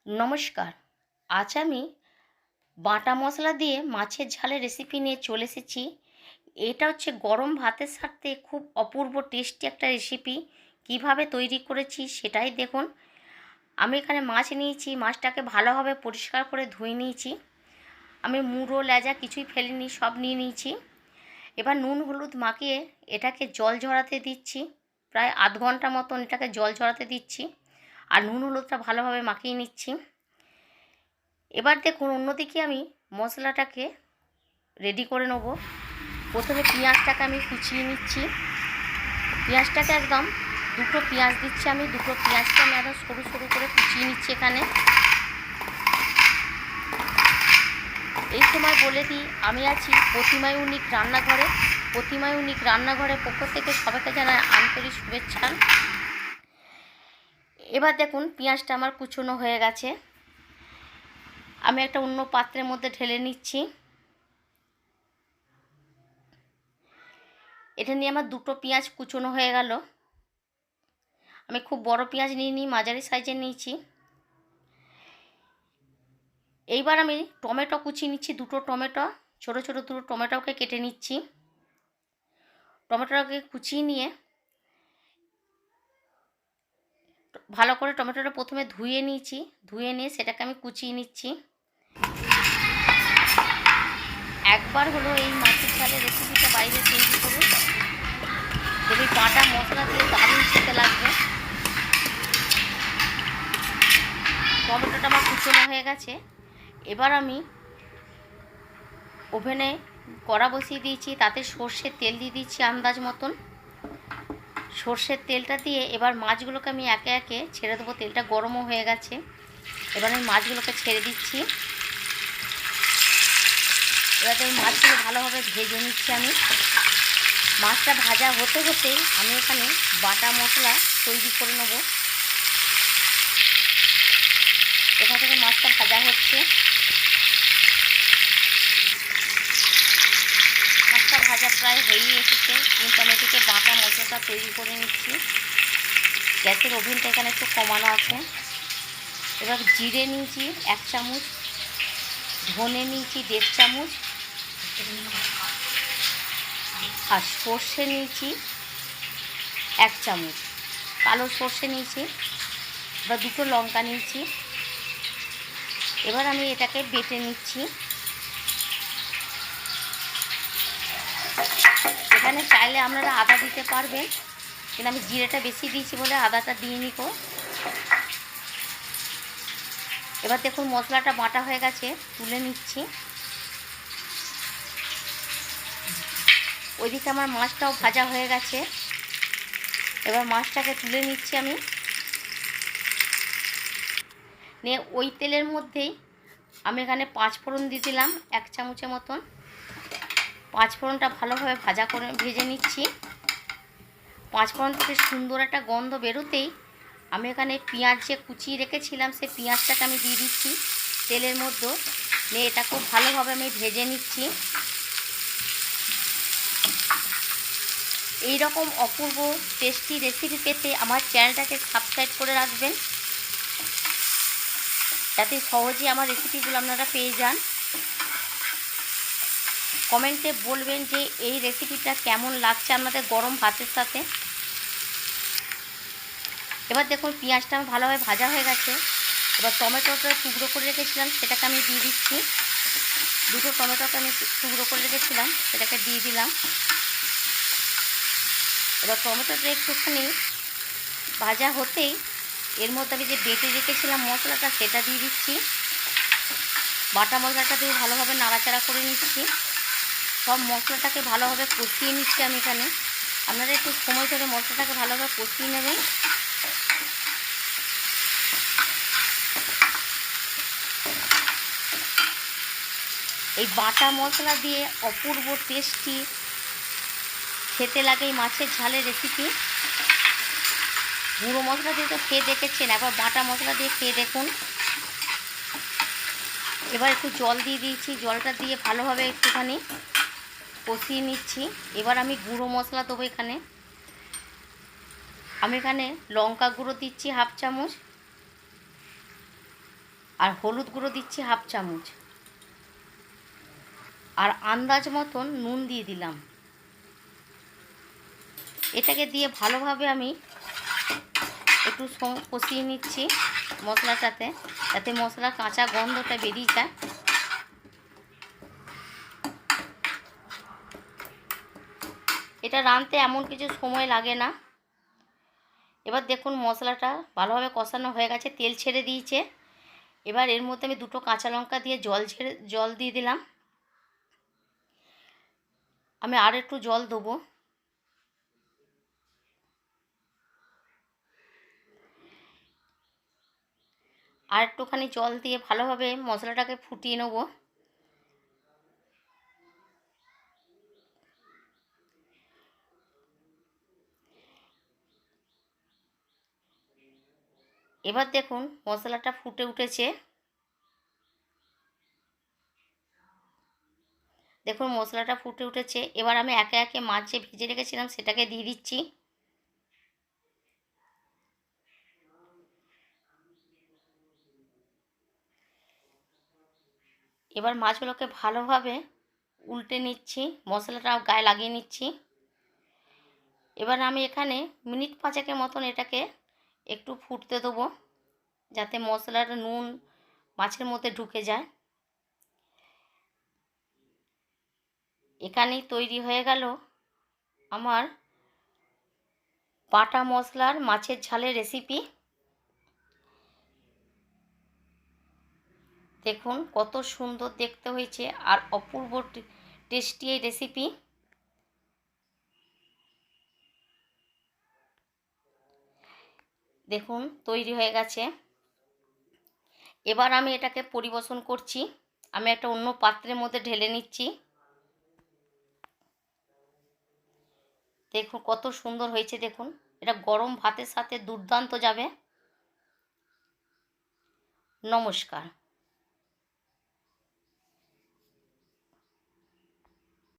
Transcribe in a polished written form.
নমস্কার। আজ আমি বাটা মশলা দিয়ে মাছের ঝালের রেসিপি নিয়ে চলে এসেছি। এটা হচ্ছে গরম ভাতের সাথে খুব অপূর্ব টেস্টি একটা রেসিপি। কিভাবে তৈরি করেছি সেটাই দেখুন। আমি এখানে মাছ নিয়েছি, মাছটাকে ভালোভাবে পরিষ্কার করে ধুয়ে নিয়েছি। আমি মুড়ো লেজা কিছুই ফেলিনি, সব নিয়ে নিয়েছি। এবার নুন হলুদ মাখিয়ে এটাকে জল ঝরাতে দিচ্ছি। প্রায় আধ ঘন্টা মতন এটাকে জল ঝরাতে দিচ্ছি, আর নুন হলুদটা ভালোভাবে মাখিয়ে নিচ্ছি। এবার দেখুন অন্যদিকে আমি মশলাটাকে রেডি করে নেব। প্রথমে পেঁয়াজটাকে আমি কুচিয়ে নিচ্ছি। পেঁয়াজটাকে একদম দুটো পেঁয়াজ দিচ্ছি, আমি দুটো পেঁয়াজকে আমি একদম সরু সরু করে কুচিয়ে নিচ্ছি এখানে। এই সময় বলে দিই, আমি আছি প্রতিমা ইউনিক রান্নাঘরে। প্রতিমা ইউনিক রান্নাঘরের পক্ষ থেকে সবাইকে জানাই আন্তরিক শুভেচ্ছা। এবার দেখুন পেঁয়াজটা আমার কুচনো হয়ে গেছে। আমি একটা অন্য পাত্রের মধ্যে ঢেলে নিচ্ছি। এটা নিয়ে আমার দুটো পেঁয়াজ কুচনো হয়ে গেল। আমি খুব বড় পেঁয়াজ নিইনি, মাঝারি সাইজের নিয়েছি। এইবার আমি টমেটো কুচিয়ে নিচ্ছি, দুটো টমেটো, ছোটো ছোটো দুটো টমেটোকে কেটে নিচ্ছি। টমেটোটাকে কুচিয়ে নিয়ে ভালো করে টমেটোটা প্রথমে ধুয়ে নিয়েছি। ধুয়ে নিয়ে সেটাকে আমি কুচিয়ে নিচ্ছি। একবার হলো এই মাছের ঝালের রেসিপিটা বাইরে তৈরি করুন, যদি বাটা মশলা দিয়ে দারুণ খেতে লাগবে। টমেটোটা আমার কুচনো হয়ে গেছে। এবার আমি ওভেনে কড়া বসিয়ে দিয়েছি, তাতে সর্ষের তেল দিয়ে দিচ্ছি আন্দাজ মতন। সর্ষের তেলটা দিয়ে এবার মাছগুলোকে আমি একে একে ছেড়ে দেবো। তেলটা গরমও হয়ে গেছে। এবার আমি মাছগুলোকে ছেড়ে দিচ্ছি। এবার আমি মাছগুলো ভালোভাবে ভেজে নিচ্ছি। আমি মাছটা ভাজা হতে হতে আমি এখানে বাটা মশলা তৈরি করে নেব। এখান থেকে মাছটা ভাজা হচ্ছে। মাছটা ভাজা প্রায় হয়েই এসেছে, কিন্তু আমি এদিকে বাটা মশলাটা তৈরি করে নিচ্ছি। গ্যাসের ওভেনটা এখানে একটু কমানো আছে। এবার জিরে নিয়েছি 1 চামচ, ধনে নিয়েছি 1.5 চামচ, আর সর্ষে নিয়েছি 1 চামচ, কালো সর্ষে নিয়েছি। এবার দুটো লঙ্কা নিয়েছি। এবার আমি এটাকে বেটে নিচ্ছি। এখানে চাইলে আপনারা আদা দিতে পারবেন, কিন্তু আমি জিরেটা বেশি দিয়েছি বলে আদাটা দিইনি কো। এবার দেখুন মশলাটা বাটা হয়ে গেছে, তুলে নিচ্ছি। ওইদিকে আমার মাছটাও ভাজা হয়ে গেছে। এবার মাছটাকে তুলে নিচ্ছি আমি। নিয়ে ওই তেলের মধ্যেই আমি এখানে 5 ফোড়ন দিয়ে দিলাম 1 চামচের মতন। 5 ফোড়নটা ভালোভাবে ভাজা করে ভেজে নিচ্ছি। 5 ফোড়ন থেকে সুন্দর একটা গন্ধ বেরোতেই আমি এখানে পেঁয়াজ যে কুচিয়ে রেখেছিলাম সেই পেঁয়াজটাকে আমি দিয়ে দিচ্ছি তেলের মধ্যে। নিয়ে এটা খুব ভালোভাবে আমি ভেজে নিচ্ছি। এই রকম অপূর্ব টেস্টি রেসিপি পেতে আমার চ্যানেলটাকে সাবস্ক্রাইব করে রাখবেন, যাতে সহজেই আমার রেসিপিগুলো আপনারা পেয়ে যান। কমেন্টে বলবেন যে এই রেসিপিটা কেমন লাগছে আপনাদের গরম ভাতের সাথে। এবার দেখুন পেঁয়াজটা ভালোভাবে ভাজা হয়ে গেছে। এবার টমেটোটা টুকরো করে রেখেছিলাম সেটাকে আমি দিয়ে দিচ্ছি। দুটো টমেটোকে আমি টুকরো করে রেখেছিলাম সেটাকে দিয়ে দিলাম। এবার টমেটোটা একটুখানি ভাজা হতেই এর মধ্যে আমি যে বেটে রেখেছিলাম মশলাটা সেটা দিয়ে দিচ্ছি। বাটা মশলাটা দিয়ে ভালোভাবে নাড়াচাড়া করে নিচ্ছি। সব মশলাটাকে ভালোভাবে কষিয়ে নিচ্ছি আমি এখানে। আপনারা একটু সময় ধরে মশলাটাকে ভালোভাবে কষিয়ে নেবেন। এই বাটা মশলা দিয়ে অপূর্ব টেস্টি খেতে লাগে এই মাছের ঝালের রেসিপি। গুঁড়ো মশলা দিয়ে তো খেয়ে দেখেছেন, একবার বাটা মশলা দিয়ে খেয়ে দেখুন। এবার একটু জল দিয়ে দিয়েছি, জলটা দিয়ে ভালোভাবে একটুখানি কষিয়ে নিচ্ছি। এবার আমি গুঁড়ো মশলা দেবো এখানে। আমি এখানে লঙ্কা গুঁড়ো দিচ্ছি 1/2 চামচ, আর হলুদ গুঁড়ো দিচ্ছি 1/2 চামচ, আর আন্দাজ মতন নুন দিয়ে দিলাম। এটাকে দিয়ে ভালোভাবে আমি একটু কষিয়ে নিচ্ছি মশলাটাতে, যাতে মশলার কাঁচা গন্ধটা বেরিয়ে যায়। এটা রাঁধতে এমন কিছু সময় লাগে না। এবার দেখুন মশলাটা ভালোভাবে কষানো হয়ে গেছে, তেল ছেড়ে দিয়েছে। এবার এর মধ্যে আমি 2টো কাঁচা লঙ্কা দিয়ে জল দিয়ে দিলাম। আমি আর একটু জল দেবো। আর একটুখানি জল দিয়ে ভালোভাবে মশলাটাকে ফুটিয়ে নেব। এবার দেখুন মশলাটা ফুটে উঠেছে। দেখুন মশলাটা ফুটে উঠেছে। এবার আমি একে একে মাছ যে ভেজে রেখেছিলাম সেটাকে দিয়ে দিচ্ছি। এবার মাছগুলোকে ভালোভাবে উল্টে নিচ্ছি, মশলাটা গায়ে লাগিয়ে নিচ্ছি। এবার আমি এখানে মিনিট 5 মতন এটাকে একটু ফুটতে দেবো, যাতে মশলার নুন মাছের মধ্যে ঢুকে যায়। এখানেই তৈরি হয়ে গেল আমার বাটা মশলার মাছের ঝালের রেসিপি। দেখুন কত সুন্দর দেখতে হয়েছে আর অপূর্ব টেস্টি এই রেসিপি। দেখুন তৈরি হয়ে গেছে। এবার আমি এটাকে পরিবেশন করছি। আমি একটা অন্য পাত্রের মধ্যে ঢেলে নিচ্ছি। দেখুন কত সুন্দর হয়েছে। দেখুন এটা গরম ভাতের সাথে দুর্দান্ত যাবে। নমস্কার।